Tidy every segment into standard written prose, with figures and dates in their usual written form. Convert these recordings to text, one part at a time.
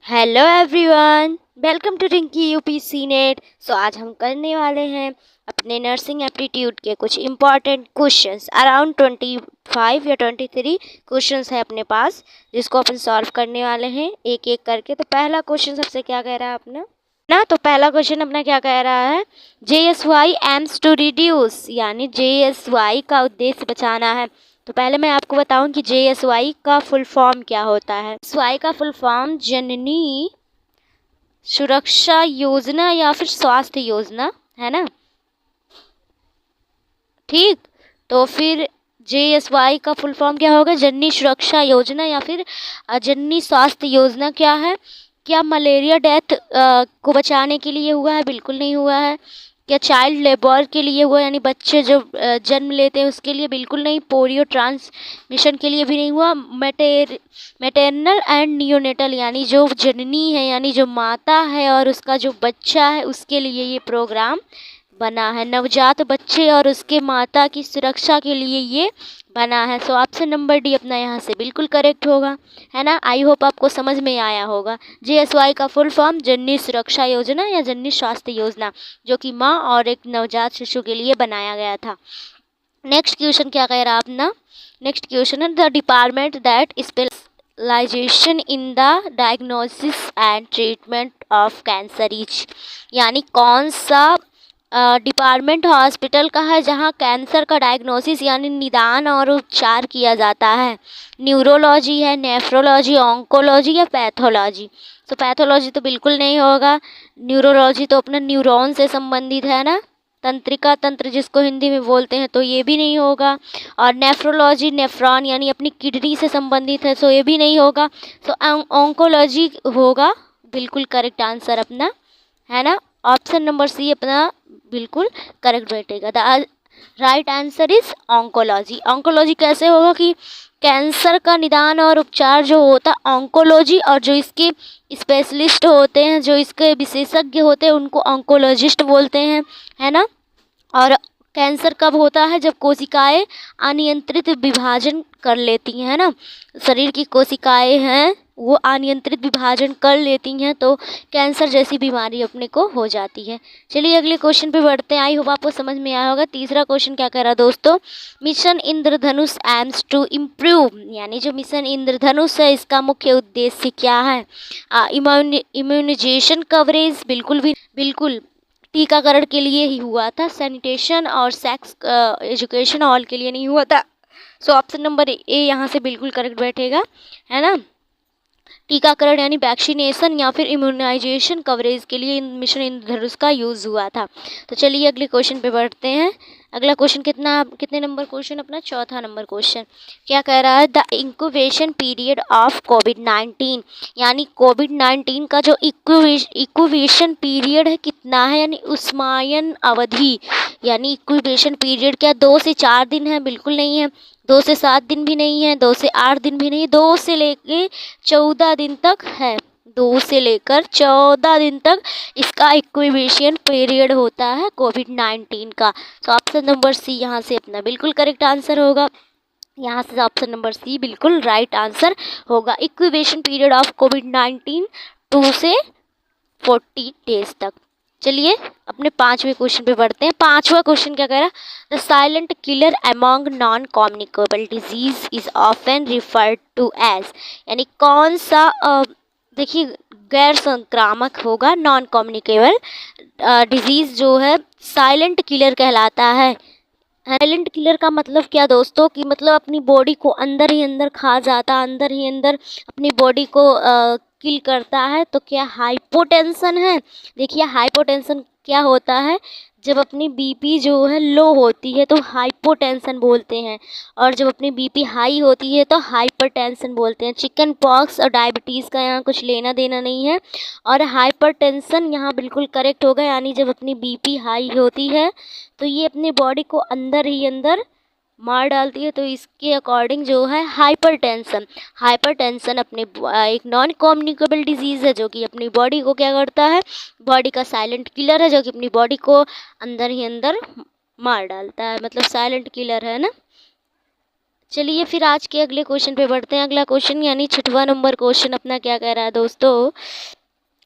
Hello everyone, welcome to Rinki UPC net. आज हम करने वाले हैं अपने नर्सिंग एप्टीट्यूड के कुछ इम्पॉर्टेंट क्वेश्चंस। अराउंड 25 या 23 क्वेश्चंस है अपने पास, जिसको अपन सॉल्व करने वाले हैं एक एक करके। तो पहला क्वेश्चन सबसे क्या कह रहा है अपना ना, तो पहला क्वेश्चन अपना क्या कह रहा है, JSY एम्स टू रिड्यूस, यानी JSY का उद्देश्य बचाना है। तो पहले मैं आपको बताऊं कि JSY का फुल फॉर्म क्या होता है। JSY का फुल फॉर्म जननी सुरक्षा योजना या फिर स्वास्थ्य योजना है ना, ठीक। तो फिर JSY का फुल फॉर्म क्या होगा, जननी सुरक्षा योजना या फिर जननी स्वास्थ्य योजना। क्या है, क्या मलेरिया डेथ को बचाने के लिए हुआ है? बिल्कुल नहीं हुआ है। क्या चाइल्ड लेबर के लिए हुआ, यानी बच्चे जो जन्म लेते हैं उसके लिए? बिल्कुल नहीं। पोलियो ट्रांसमिशन के लिए भी नहीं हुआ। मैटरनल एंड नियोनेटल, यानी जो जननी है यानी जो माता है और उसका जो बच्चा है उसके लिए ये प्रोग्राम बना है। नवजात बच्चे और उसके माता की सुरक्षा के लिए ये बना है। सो ऑप्शन नंबर डी अपना यहाँ से बिल्कुल करेक्ट होगा, है ना। आई होप आपको समझ में आया होगा। JSY का फुल फॉर्म जननी सुरक्षा योजना या जननी स्वास्थ्य योजना, जो कि माँ और एक नवजात शिशु के लिए बनाया गया था। नेक्स्ट क्वेश्चन क्या कह रहा अपना, नेक्स्ट क्वेश्चन है the department that specialization in the diagnosis and treatment of cancer is, यानी कौन सा डिपार्टमेंट हॉस्पिटल का है जहां कैंसर का डायग्नोसिस यानी निदान और उपचार किया जाता है। न्यूरोलॉजी है, नेफ्रोलॉजी, ऑन्कोलॉजी या पैथोलॉजी? तो पैथोलॉजी तो बिल्कुल नहीं होगा। न्यूरोलॉजी तो अपना न्यूरॉन से संबंधित है ना, तंत्रिका तंत्र जिसको हिंदी में बोलते हैं, तो ये भी नहीं होगा। और नेफ्रोलॉजी नेफ्रॉन यानी अपनी किडनी से संबंधित है, सो ये भी नहीं होगा। सो ऑन्कोलॉजी होगा बिल्कुल करेक्ट आंसर अपना, है ना। ऑप्शन नंबर सी अपना बिल्कुल करेक्ट बैठेगा। The right answer is oncology. Oncology कैसे होगा कि कैंसर का निदान और उपचार जो होता है ऑन्कोलॉजी, और जो इसके स्पेशलिस्ट होते हैं, जो इसके विशेषज्ञ होते हैं, उनको ऑन्कोलॉजिस्ट बोलते हैं, है ना। और कैंसर कब होता है, जब कोशिकाएं अनियंत्रित विभाजन कर लेती हैं, है ना। शरीर की कोशिकाएं हैं वो अनियंत्रित विभाजन कर लेती हैं, तो कैंसर जैसी बीमारी अपने को हो जाती है। चलिए अगले क्वेश्चन पे बढ़ते हैं। आई होप आपको समझ में आया होगा। तीसरा क्वेश्चन क्या कह रहा है दोस्तों, mission Indradhanush aims to improve, यानी जो मिशन इंद्रधनुष है इसका मुख्य उद्देश्य क्या है? Immunization coverage? बिल्कुल टीकाकरण के लिए ही हुआ था। सैनिटेशन और सेक्स एजुकेशन ऑल के लिए नहीं हुआ था। सो ऑप्शन नंबर ए यहाँ से बिल्कुल करेक्ट बैठेगा, है ना। टीकाकरण यानी वैक्सीनेशन या फिर इम्यूनाइजेशन कवरेज के लिए मिशन इंद्रधनुष का यूज़ हुआ था। तो चलिए अगले क्वेश्चन पे बढ़ते हैं। अगला क्वेश्चन कितने नंबर क्वेश्चन अपना, चौथा नंबर क्वेश्चन। क्या कह रहा है, द इंक्यूबेशन पीरियड ऑफ कोविड-19, यानी कोविड-19 का जो इंक्यूबेशन पीरियड है कितना है, यानी उष्मायन अवधि, यानी इंक्यूबेशन पीरियड क्या 2 से 4 दिन है? बिल्कुल नहीं है। 2 से 7 दिन भी नहीं है, 2 से 8 दिन भी नहीं, 2 से लेके 14 दिन तक है। 2 से लेकर 14 दिन तक इसका इंक्यूबेशन पीरियड होता है कोविड-19 का। तो ऑप्शन नंबर सी यहाँ से अपना बिल्कुल करेक्ट आंसर होगा। यहाँ से ऑप्शन नंबर सी बिल्कुल राइट आंसर होगा। इंक्यूबेशन पीरियड ऑफ कोविड-19 2 से 40 डेज तक। चलिए अपने 5वें क्वेश्चन पे बढ़ते हैं। 5वां क्वेश्चन क्या कह रहा है, the silent killer among non communicable disease is often referred to as, यानी कौन सा देखिए गैर संक्रामक होगा, नॉन कम्युनिकेबल डिजीज जो है साइलेंट किलर कहलाता है। साइलेंट किलर का मतलब क्या दोस्तों, कि मतलब अपनी बॉडी को अंदर ही अंदर खा जाता, अंदर ही अंदर अपनी बॉडी को किल करता है। तो क्या हाइपोटेंशन है? देखिए हाइपोटेंशन क्या होता है, जब अपनी बीपी जो है लो होती है तो हाइपोटेंशन बोलते हैं, और जब अपनी बीपी हाई होती है तो हाइपरटेंशन बोलते हैं। चिकन पॉक्स और डायबिटीज़ का यहाँ कुछ लेना देना नहीं है, और हाइपरटेंशन यहाँ बिल्कुल करेक्ट होगा, यानी जब अपनी बीपी हाई होती है तो ये अपनी बॉडी को अंदर ही अंदर मार डालती है। तो इसके अकॉर्डिंग जो है हाइपरटेंशन अपने एक नॉन कम्युनिकेबल डिजीज़ है, जो कि अपनी बॉडी को क्या करता है, बॉडी का साइलेंट किलर है, जो कि अपनी बॉडी को अंदर ही अंदर मार डालता है, मतलब साइलेंट किलर है ना। चलिए फिर आज के अगले क्वेश्चन पे बढ़ते हैं। अगला क्वेश्चन यानी 6वां नंबर क्वेश्चन अपना क्या कह रहा है दोस्तों,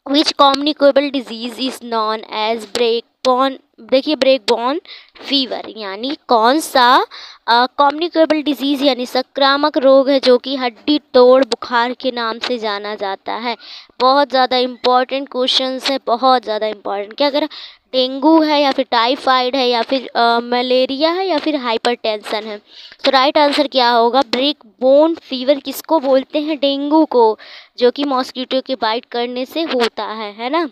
which communicable disease is known as break bone. देखिए ब्रेक बॉर्न फीवर यानी कौन सा कम्युनिकेबल डिजीज यानी संक्रामक रोग है जो कि हड्डी तोड़ बुखार के नाम से जाना जाता है। बहुत ज़्यादा इम्पॉर्टेंट क्वेश्चन है, बहुत ज़्यादा इम्पॉर्टेंट। क्या अगर डेंगू है या फिर टाइफाइड है या फिर मलेरिया है या फिर हाइपरटेंशन है। तो राइट आंसर क्या होगा, ब्रेक बोन फीवर किसको बोलते हैं, डेंगू को, जो कि मॉस्किटो के बाइट करने से होता है ना,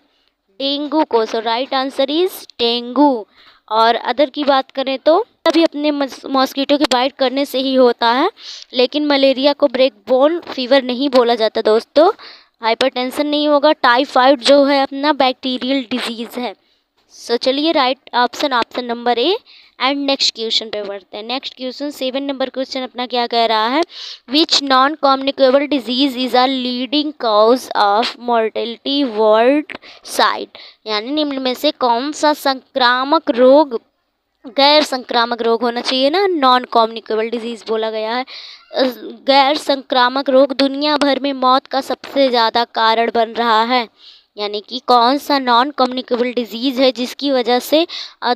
डेंगू को। सो राइट आंसर इज डेंगू। और अदर की बात करें तो अभी अपने मॉस्किटो के बाइट करने से ही होता है, लेकिन मलेरिया को ब्रेक बोन फीवर नहीं बोला जाता दोस्तों। हाइपरटेंशन नहीं होगा, टाइफाइड जो है अपना बैक्टीरियल डिजीज़ है। सो चलिए right option number A. And next question पे बढ़ते हैं। नेक्स्ट क्वेश्चन 7 नंबर क्वेश्चन अपना क्या कह रहा है, which non communicable disease is a leading cause of mortality world side. यानी निम्न में से कौन सा संक्रामक रोग, गैर संक्रामक रोग होना चाहिए ना, नॉन कम्युनिकेबल डिजीज बोला गया है। गैर संक्रामक रोग दुनिया भर में मौत का सबसे ज़्यादा कारण बन रहा है। यानी कि कौन सा नॉन कम्युनिकेबल डिजीज़ है जिसकी वजह से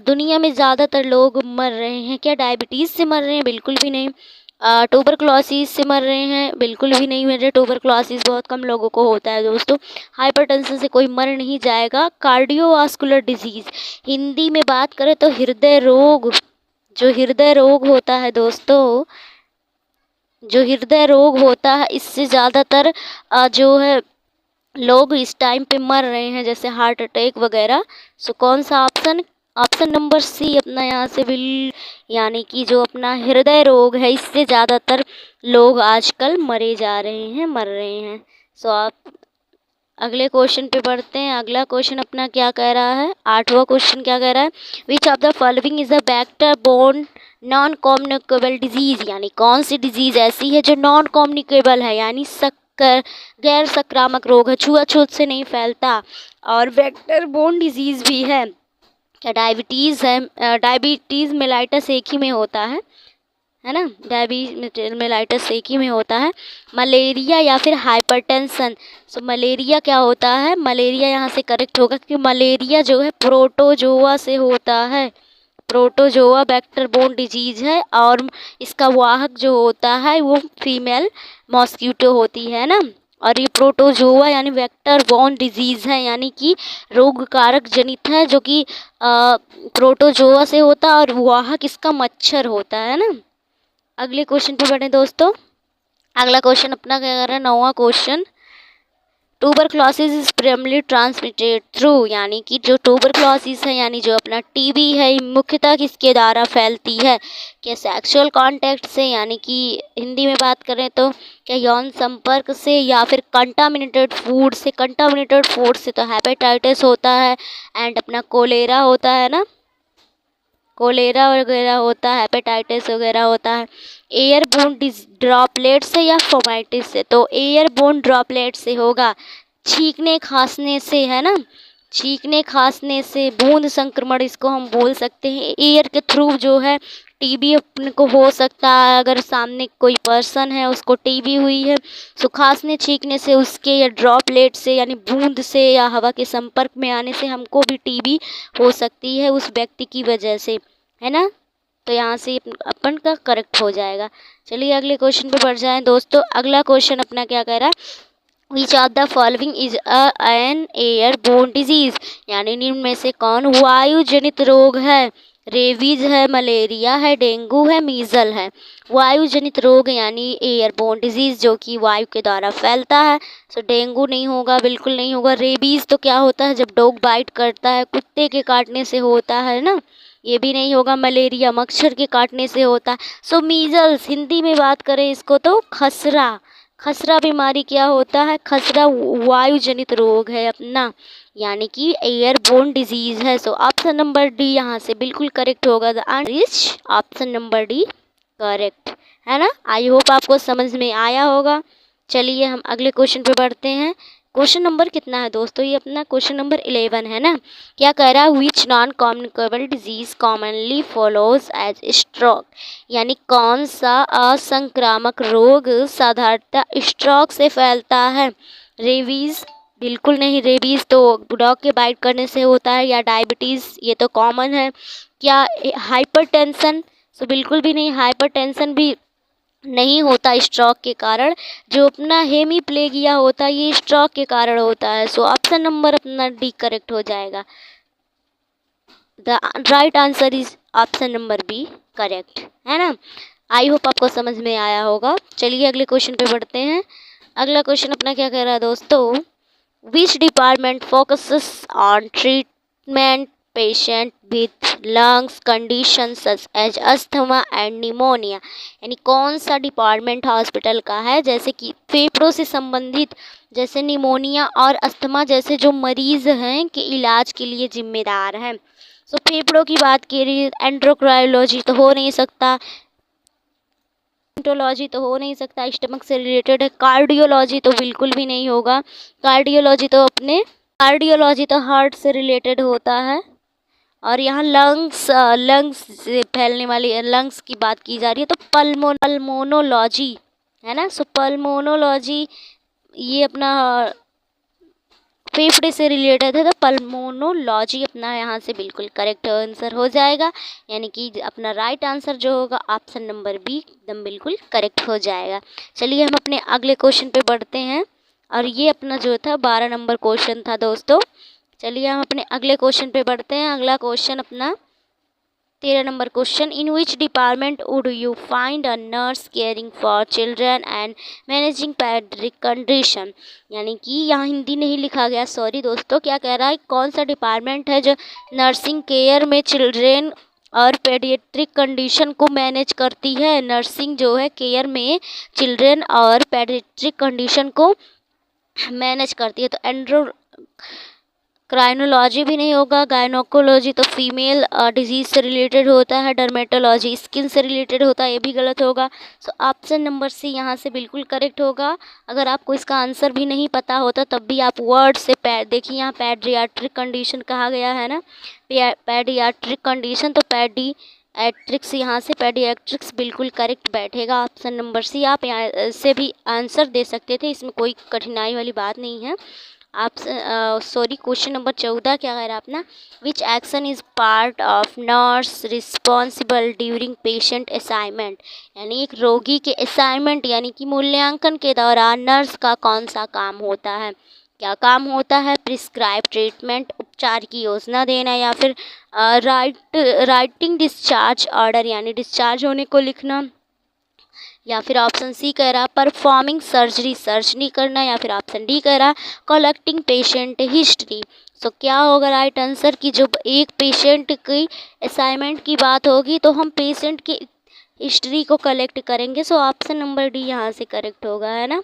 दुनिया में ज़्यादातर लोग मर रहे हैं। क्या डायबिटीज़ से मर रहे हैं, बिल्कुल भी नहीं। ट्यूबरक्लोसिस से मर रहे हैं, बिल्कुल भी नहीं मर रहे। ट्यूबरक्लोसिस बहुत कम लोगों को होता है दोस्तों। हाइपरटेंशन से कोई मर नहीं जाएगा। कार्डियोवास्कुलर डिजीज़, हिंदी में बात करें तो हृदय रोग, जो हृदय रोग होता है दोस्तों, जो हृदय रोग होता है इससे ज़्यादातर जो है लोग इस टाइम पे मर रहे हैं, जैसे हार्ट अटैक वगैरह। सो कौन सा ऑप्शन नंबर सी अपना यहाँ से बिल, यानी कि जो अपना हृदय रोग है इससे ज़्यादातर लोग आजकल मरे जा रहे हैं, मर रहे हैं। सो आप अगले क्वेश्चन पे बढ़ते हैं। अगला क्वेश्चन अपना क्या कह रहा है, 8वां क्वेश्चन क्या कह रहा है, which of the following is a vector borne non communicable disease. यानी कौन सी डिजीज ऐसी है जो नॉन कम्युनिकेबल है, यानी गैर संक्रामक रोग है, छुआछूत से नहीं फैलता, और वेक्टर बोर्न डिजीज़ भी है। क्या डायबिटीज़ है, डायबिटीज़ मेलाइटस एक ही में होता है ना, डायबिटीज मेलाइटस एक ही में होता है। मलेरिया या फिर हाइपरटेंशन। सो मलेरिया क्या होता है, मलेरिया यहाँ से करेक्ट होगा क्योंकि मलेरिया जो है प्रोटोजोआ से होता है। प्रोटोजोआ वेक्टर बोर्न डिजीज है और इसका वाहक जो होता है वो फीमेल मॉस्किटो होती है ना। और ये प्रोटोजोआ यानी वेक्टर बोर्न डिजीज है, यानी कि रोग कारक जनित है जो कि प्रोटोजोआ से होता है और वाहक इसका मच्छर होता है ना। अगले क्वेश्चन पे बढ़े दोस्तों। अगला क्वेश्चन अपना क्या कर रहा है, 9वां question, tuberculosis is primarily transmitted through. यानी कि जो ट्यूबरक्लोसिस है यानी जो अपना टीबी है मुख्यतः किसके द्वारा फैलती है, क्या सेक्सुअल कांटेक्ट से, यानी कि हिंदी में बात करें तो क्या यौन संपर्क से, या फिर कंटामिनेटेड फूड से। कंटामिनेटेड फूड से तो हेपेटाइटिस होता है एंड अपना कोलेरा होता है ना, कोलेरा वगैरह होता है, हेपेटाइटिस वगैरह होता है। एयरबोर्न ड्रॉपलेट से या फोमाइटिस से, तो एयरबोर्न ड्रॉपलेट से होगा, छींकने खांसने से है ना, छींकने खांसने से बूंद संक्रमण इसको हम बोल सकते हैं। एयर के थ्रू जो है टीबी अपने को हो सकता है, अगर सामने कोई पर्सन है उसको टीबी हुई है, सो खांसने छींकने से उसके, या ड्रॉपलेट से यानी बूंद से या हवा के संपर्क में आने से हमको भी टीबी हो सकती है उस व्यक्ति की वजह से, है ना। तो यहाँ से अपन का करेक्ट हो जाएगा। चलिए अगले क्वेश्चन पे बढ़ जाएं दोस्तों। अगला क्वेश्चन अपना क्या कह रहा है, which of the following is an airborne disease. यानी निम्न में से कौन वायु जनित रोग है, रेबीज है, मलेरिया है, डेंगू है, मीजल है। वायु जनित रोग यानी एयरबोर्न डिजीज जो कि वायु के द्वारा फैलता है। सो डेंगू नहीं होगा, बिल्कुल नहीं होगा। रेबीज तो क्या होता है, जब डॉग बाइट करता है, कुत्ते के काटने से होता है ना, ये भी नहीं होगा। मलेरिया मच्छर के काटने से होता है। सो मीजल्स, हिंदी में बात करें इसको तो खसरा, खसरा बीमारी क्या होता है, खसरा वायु जनित रोग है अपना, यानी कि एयरबोर्न डिजीज है। सो ऑप्शन नंबर डी यहाँ से बिल्कुल करेक्ट होगा। The answer is option number D correct, है ना। आई होप आपको समझ में आया होगा। चलिए हम अगले क्वेश्चन पे बढ़ते हैं। क्वेश्चन नंबर कितना है दोस्तों, ये अपना क्वेश्चन नंबर 11 है ना। क्या कह रहा है, which non communicable disease commonly follows as stroke, यानी कौन सा असंक्रामक रोग साधारणतः स्ट्रोक से फैलता है। रेबीज, बिल्कुल नहीं, रेबीज तो डॉग के बाइट करने से होता है, या डायबिटीज़, ये तो कॉमन है। क्या हाइपरटेंशन, तो बिल्कुल भी नहीं, हाइपरटेंशन भी नहीं होता स्ट्रोक के कारण। जो अपना हेमीप्लेगिया होता है ये स्ट्रोक के कारण होता है। सो ऑप्शन नंबर अपना डी करेक्ट हो जाएगा। The right answer is option number B correct, है ना। आई होप आपको समझ में आया होगा। चलिए अगले क्वेश्चन पे बढ़ते हैं। अगला क्वेश्चन अपना क्या कह रहा है दोस्तों, which department focuses on treatment patient with lungs condition such as asthma and pneumonia, यानी कौन सा डिपार्टमेंट हॉस्पिटल का है जैसे कि फेफड़ों से संबंधित जैसे निमोनिया और अस्थमा जैसे जो मरीज हैं के इलाज के लिए जिम्मेदार है। सो फेफड़ों की बात करिए, एंड्रोक्राइनोलॉजी तो हो नहीं सकता, हेमेटोलॉजी तो हो नहीं सकता, स्टमक से रिलेटेड है। कार्डियोलॉजी तो बिल्कुल भी नहीं होगा, कार्डियोलॉजी तो हार्ट से रिलेटेड होता है। और यहाँ लंग्स से फैलने वाली लंग्स की बात की जा रही है तो पल्मोनोलॉजी है ना। सो पल्मोनोलॉजी ये अपना फेफड़े से रिलेटेड है तो पल्मोनोलॉजी अपना यहाँ से बिल्कुल करेक्ट आंसर हो जाएगा, यानी कि अपना राइट आंसर जो होगा ऑप्शन नंबर बी एकदम बिल्कुल करेक्ट हो जाएगा। चलिए हम अपने अगले क्वेश्चन पे बढ़ते हैं, और ये अपना जो था 12 नंबर क्वेश्चन था दोस्तों। चलिए हम अपने अगले क्वेश्चन पे बढ़ते हैं। अगला क्वेश्चन अपना 13 number question, in which department would you find a nurse caring for children and managing paediatric condition, यानी कि यहाँ हिंदी नहीं लिखा गया, सॉरी दोस्तों। क्या कह रहा है, कौन सा डिपार्टमेंट है जो नर्सिंग केयर में चिल्ड्रेन और पेडियाट्रिक कंडीशन को मैनेज करती है। नर्सिंग जो है केयर में चिल्ड्रेन और पेडियाट्रिक कंडीशन को मैनेज करती है। तो क्राइनोलॉजी भी नहीं होगा, गायनोकोलॉजी तो फीमेल डिजीज से रिलेटेड होता है, डर्मेटोलॉजी स्किन से रिलेटेड होता है, ये भी गलत होगा। सो ऑप्शन नंबर सी यहाँ से बिल्कुल करेक्ट होगा। अगर आपको इसका आंसर भी नहीं पता होता तब भी आप वर्ड से देखिए, यहाँ पैडियाट्रिक कंडीशन कहा गया है ना, पैडियाट्रिक कंडीशन, तो पैडियाट्रिक्स यहाँ से पैडियाट्रिक्स बिल्कुल करेक्ट बैठेगा। ऑप्शन नंबर सी आप यहाँ से भी आंसर दे सकते थे, इसमें कोई कठिनाई वाली बात नहीं है। आप सॉरी क्वेश्चन नंबर 14 क्या कह रहा है अपना, विच action is part of nurse responsible during patient assignment, यानी एक रोगी के असाइनमेंट यानी कि मूल्यांकन के दौरान नर्स का कौन सा काम होता है। क्या काम होता है, प्रिस्क्राइब ट्रीटमेंट उपचार की योजना देना, या फिर राइटिंग डिस्चार्ज ऑर्डर यानी डिस्चार्ज होने को लिखना, या फिर ऑप्शन सी कह रहा परफॉर्मिंग सर्जरी करना, या फिर ऑप्शन डी कह रहा कलेक्टिंग पेशेंट हिस्ट्री। सो क्या होगा राइट आंसर कि जब एक पेशेंट की असाइनमेंट की बात होगी तो हम पेशेंट की हिस्ट्री को कलेक्ट करेंगे। सो ऑप्शन नंबर डी यहाँ से करेक्ट होगा, है ना।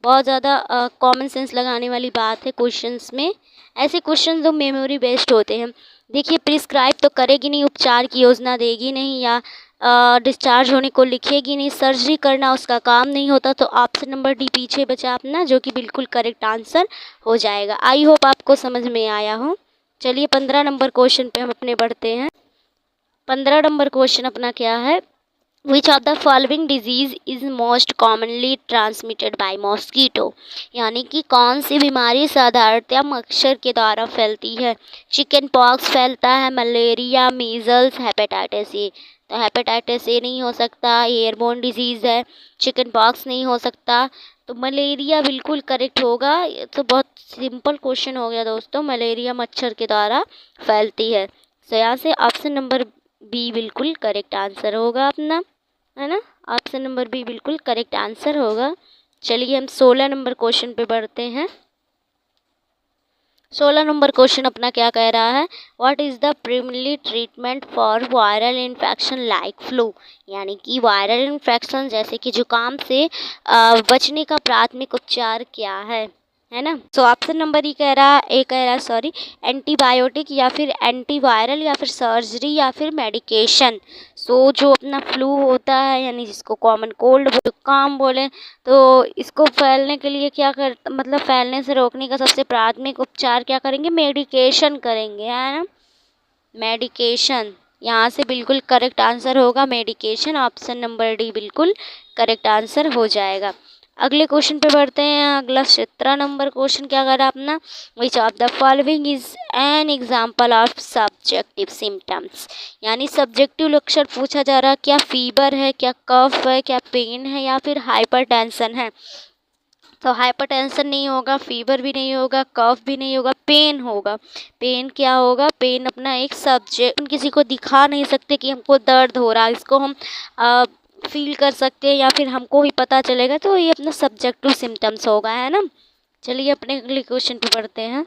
बहुत ज़्यादा कॉमन सेंस लगाने वाली बात है क्वेश्चंस में, ऐसे क्वेश्चन जो मेमोरी बेस्ड होते हैं। देखिए प्रिस्क्राइब तो करेगी नहीं, उपचार की योजना देगी नहीं, या डिस्चार्ज होने को लिखेगी नहीं, सर्जरी करना उसका काम नहीं होता, तो ऑप्शन नंबर डी पीछे बचा अपना, जो कि बिल्कुल करेक्ट आंसर हो जाएगा। आई होप आपको समझ में आया हो। चलिए 15 नंबर क्वेश्चन पे हम अपने बढ़ते हैं। 15 नंबर क्वेश्चन अपना क्या है, which of the following disease is most commonly transmitted by mosquito, यानी कि कौन सी बीमारी साधारणतः मच्छर के द्वारा फैलती है। चिकन पॉक्स फैलता है, मलेरिया, मीजल्स, हेपेटाइटिस ए, तो हेपेटाइटिस ए नहीं हो सकता, एयरबोर्न डिजीज़ है। चिकन पॉक्स नहीं हो सकता, तो मलेरिया बिल्कुल करेक्ट होगा। ये तो बहुत सिंपल क्वेश्चन हो गया दोस्तों, मलेरिया मच्छर के द्वारा फैलती है। तो यहाँ से ऑप्शन नंबर बी बिल्कुल करेक्ट आंसर होगा अपना, है ना। ऑप्शन नंबर बी बिल्कुल करेक्ट आंसर होगा। चलिए हम 16 नंबर क्वेश्चन पे बढ़ते हैं। 16 नंबर क्वेश्चन अपना क्या कह रहा है, what is the primary treatment for viral infection like flu, यानी कि वायरल इन्फेक्शन जैसे कि जुकाम से बचने का प्राथमिक उपचार क्या है। है ना। सो ऑप्शन नंबर ए कह रहा सॉरी एंटीबायोटिक या फिर एंटीवायरल या फिर सर्जरी या फिर मेडिकेशन। सो जो अपना फ्लू होता है यानी जिसको कॉमन कोल्ड जुकाम बोले, तो इसको फैलने के लिए क्या कर मतलब फैलने से रोकने का सबसे प्राथमिक उपचार क्या करेंगे, मेडिकेशन करेंगे, है ना, मेडिकेशन। यहाँ से बिल्कुल करेक्ट आंसर होगा मेडिकेशन, ऑप्शन नंबर डी बिल्कुल करेक्ट आंसर हो जाएगा। अगले क्वेश्चन पे बढ़ते हैं। अगला 17 नंबर क्वेश्चन क्या कर रहा है अपना, which of the following is an example of subjective symptoms, यानी सब्जेक्टिव लक्षण पूछा जा रहा है। क्या फीवर है, क्या कफ है, क्या पेन है या फिर हाइपरटेंशन है। तो हाइपरटेंशन नहीं होगा, फीवर भी नहीं होगा, कफ भी नहीं होगा, पेन होगा। पेन क्या होगा, पेन अपना एक सब्जेक्ट, हम किसी को दिखा नहीं सकते कि हमको दर्द हो रहा है, इसको हम फील कर सकते हैं या फिर हमको ही पता चलेगा, तो ये अपना सब्जेक्टिव सिम्टम्स होगा, है ना। चलिए अपने अगले क्वेश्चन पे पढ़ते हैं।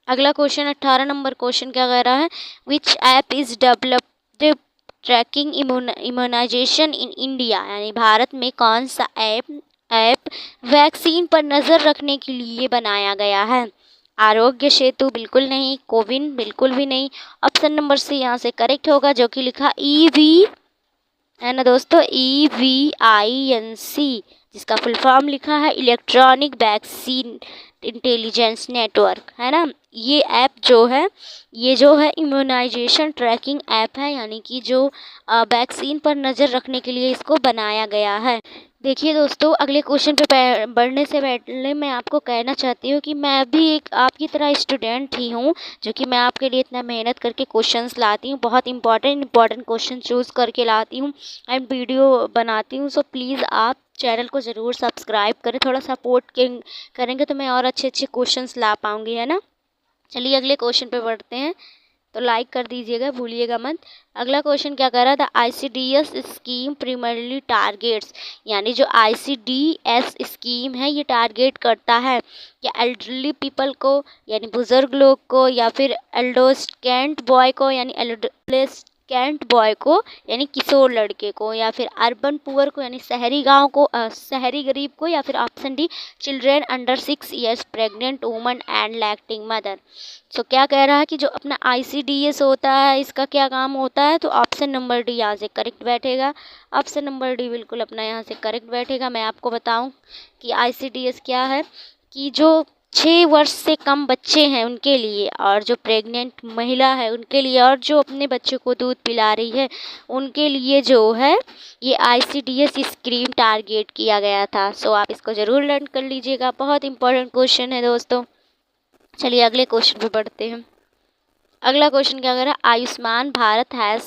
अगला क्वेश्चन 18 नंबर क्वेश्चन क्या कह रहा है, which app is developed tracking immunization in India, यानी भारत में कौन सा ऐप वैक्सीन पर नज़र रखने के लिए बनाया गया है। आरोग्य सेतु बिल्कुल नहीं, कोविन बिल्कुल भी नहीं, ऑप्शन नंबर सी यहाँ से करेक्ट होगा, जो कि लिखा EV है ना दोस्तों, EVINC, जिसका फुल फॉर्म लिखा है इलेक्ट्रॉनिक वैक्सीन इंटेलिजेंस नेटवर्क, है ना। ये ऐप जो है, ये जो है इम्यूनाइजेशन ट्रैकिंग ऐप है, यानी कि जो वैक्सीन पर नज़र रखने के लिए इसको बनाया गया है। देखिए दोस्तों, अगले क्वेश्चन पे बढ़ने से पहले मैं आपको कहना चाहती हूँ कि मैं भी एक आपकी तरह स्टूडेंट ही हूँ, जो कि मैं आपके लिए इतना मेहनत करके क्वेश्चंस लाती हूँ, बहुत इंपॉर्टेंट क्वेश्चन चूज़ करके लाती हूँ एंड वीडियो बनाती हूँ। सो प्लीज़ आप चैनल को ज़रूर सब्सक्राइब करें, थोड़ा सपोर्ट करेंगे तो मैं और अच्छे क्वेश्चंस ला पाऊँगी, है ना। चलिए अगले क्वेश्चन पे बढ़ते हैं, तो लाइक कर दीजिएगा, भूलिएगा मत। अगला क्वेश्चन क्या कर रहा था, ICDS स्कीम प्राइमरीली टारगेट्स, यानी जो ICDS स्कीम है ये टारगेट करता है या एल्डरली पीपल को यानी बुजुर्ग लोग को, या फिर एल्डोस्टेंट बॉय को यानी एल्डोस्टेंट बॉय को यानी किशोर लड़के को, या फिर अर्बन पुअर को यानी शहरी गांव को, शहरी गरीब को, या फिर option D children under 6 years, pregnant woman and lactating mother. So क्या कह रहा है कि जो अपना ICDS होता है इसका क्या काम होता है, तो ऑप्शन नंबर डी यहाँ से करेक्ट बैठेगा, ऑप्शन नंबर डी बिल्कुल अपना यहाँ से करेक्ट बैठेगा। मैं आपको बताऊं कि ICDS क्या है, कि जो 6 वर्ष से कम बच्चे हैं उनके लिए, और जो प्रेग्नेंट महिला है उनके लिए, और जो अपने बच्चों को दूध पिला रही है उनके लिए जो है ये ICDS स्कीम टारगेट किया गया था। सो आप इसको ज़रूर लर्न कर लीजिएगा, बहुत इंपॉर्टेंट क्वेश्चन है दोस्तों। चलिए अगले क्वेश्चन पे बढ़ते हैं। अगला क्वेश्चन क्या कर रहा है, Ayushman Bharat has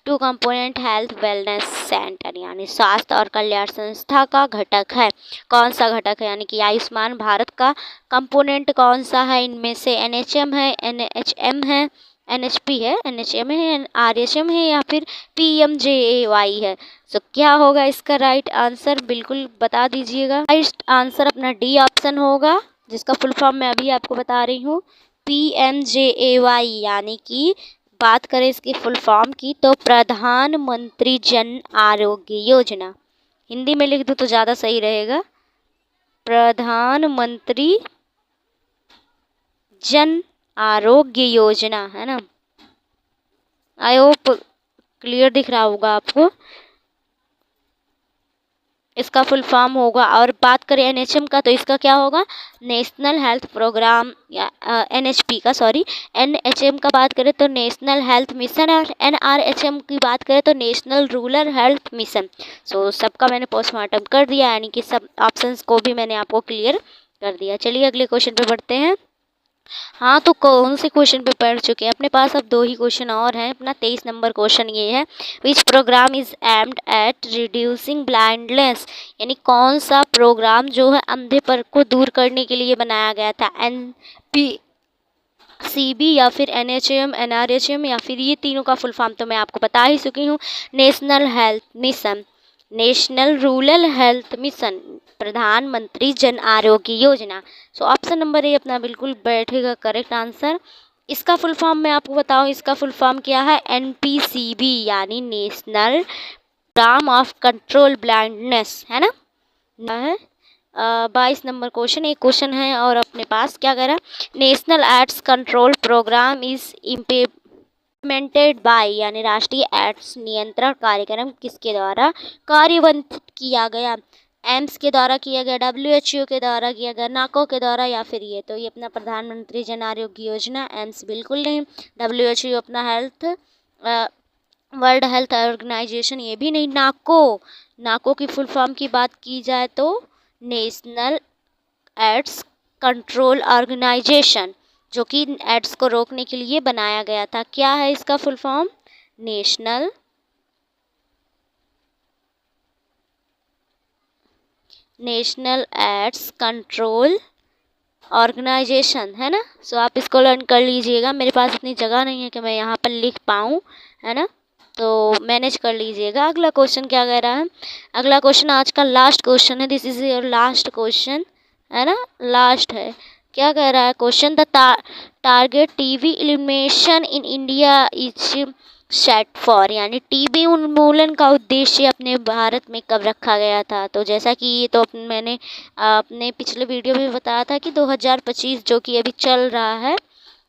2 component health wellness centre, यानी स्वास्थ्य और कल्याण संस्था का घटक है। कौन सा घटक है, यानी कि आयुष्मान भारत का कंपोनेंट कौन सा है, इनमें से NHM है, NHM है, NHP है, NHM है, RHM है या फिर PMJAY है। तो क्या होगा इसका राइट आंसर, बिल्कुल बता दीजिएगा। राइट आंसर अपना डी ऑप्शन होगा, जिसका फुल फॉर्म मैं अभी आपको बता रही हूँ, PMJAY, यानी कि बात करें इसकी फुल फॉर्म की तो प्रधानमंत्री जन आरोग्य योजना। हिंदी में लिख दूँ तो ज़्यादा सही रहेगा, प्रधानमंत्री जन आरोग्य योजना, है ना। आई होप क्लियर दिख रहा होगा आपको। इसका फुल फॉर्म होगा, और बात करें NHM का तो इसका क्या होगा, नेशनल हेल्थ प्रोग्राम, या NHP का सॉरी, NHM का बात करें तो नेशनल हेल्थ मिशन, और NRHM की बात करें तो नेशनल रूरल हेल्थ मिशन। सो सबका मैंने पोस्टमार्टम कर दिया, यानी कि सब ऑप्शंस को भी मैंने आपको क्लियर कर दिया। चलिए अगले क्वेश्चन पे बढ़ते हैं। हाँ, तो कौन से क्वेश्चन पे पढ़ चुके हैं, अपने पास अब 2 ही क्वेश्चन और हैं। अपना 23 नंबर क्वेश्चन ये है, विच programme is aimed at reducing blindness, यानी कौन सा प्रोग्राम जो है अंधेपन को दूर करने के लिए बनाया गया था, NPCB या फिर NHM, NRHM, या फिर ये तीनों का फुल फॉर्म तो मैं आपको बता ही चुकी हूँ, national health mission, national rural health mission, प्रधानमंत्री जन आरोग्य योजना। सो ऑप्शन नंबर ए अपना बिल्कुल बैठेगा करेक्ट आंसर। इसका फुल फॉर्म मैं आपको बताऊं, इसका फुल फॉर्म क्या है, NPCB, यानी national programme of control blindness, है ना, है 22 नंबर क्वेश्चन, एक क्वेश्चन है और अपने पास क्या कह रहा है, national AIDS control programme is implemented by, यानी राष्ट्रीय एड्स नियंत्रण कार्यक्रम किसके द्वारा कार्यान्वित किया गया। एम्स के द्वारा किया गया, WHO के द्वारा किया गया, नाको के द्वारा, या फिर ये तो ये अपना प्रधानमंत्री जन आरोग्य योजना। एम्स बिल्कुल नहीं। WHO अपना हेल्थ वर्ल्ड हेल्थ ऑर्गेनाइजेशन, ये भी नहीं। नाको, नाको की फुल फॉर्म की बात की जाए तो नेशनल एड्स कंट्रोल ऑर्गेनाइजेशन, जो कि एड्स को रोकने के लिए बनाया गया था। क्या है इसका full form? National AIDS control organisation, है ना। सो आप इसको लर्न कर लीजिएगा। मेरे पास इतनी जगह नहीं है कि मैं यहाँ पर लिख पाऊँ, है ना, तो मैनेज कर लीजिएगा। अगला क्वेश्चन क्या कह रहा है? अगला क्वेश्चन आज का लास्ट क्वेश्चन है। This is your last question, है ना, लास्ट है। क्या कह रहा है question? The target TB elimination in India is set for, यानी टीबी उन्मूलन का उद्देश्य अपने भारत में कब रखा गया था? तो जैसा कि ये तो मैंने अपने पिछले वीडियो में बताया था कि 2025, जो कि अभी चल रहा है।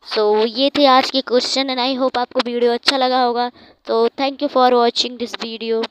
सो ये थे आज के क्वेश्चन एंड आई होप आपको वीडियो अच्छा लगा होगा। तो thank you for watching this video.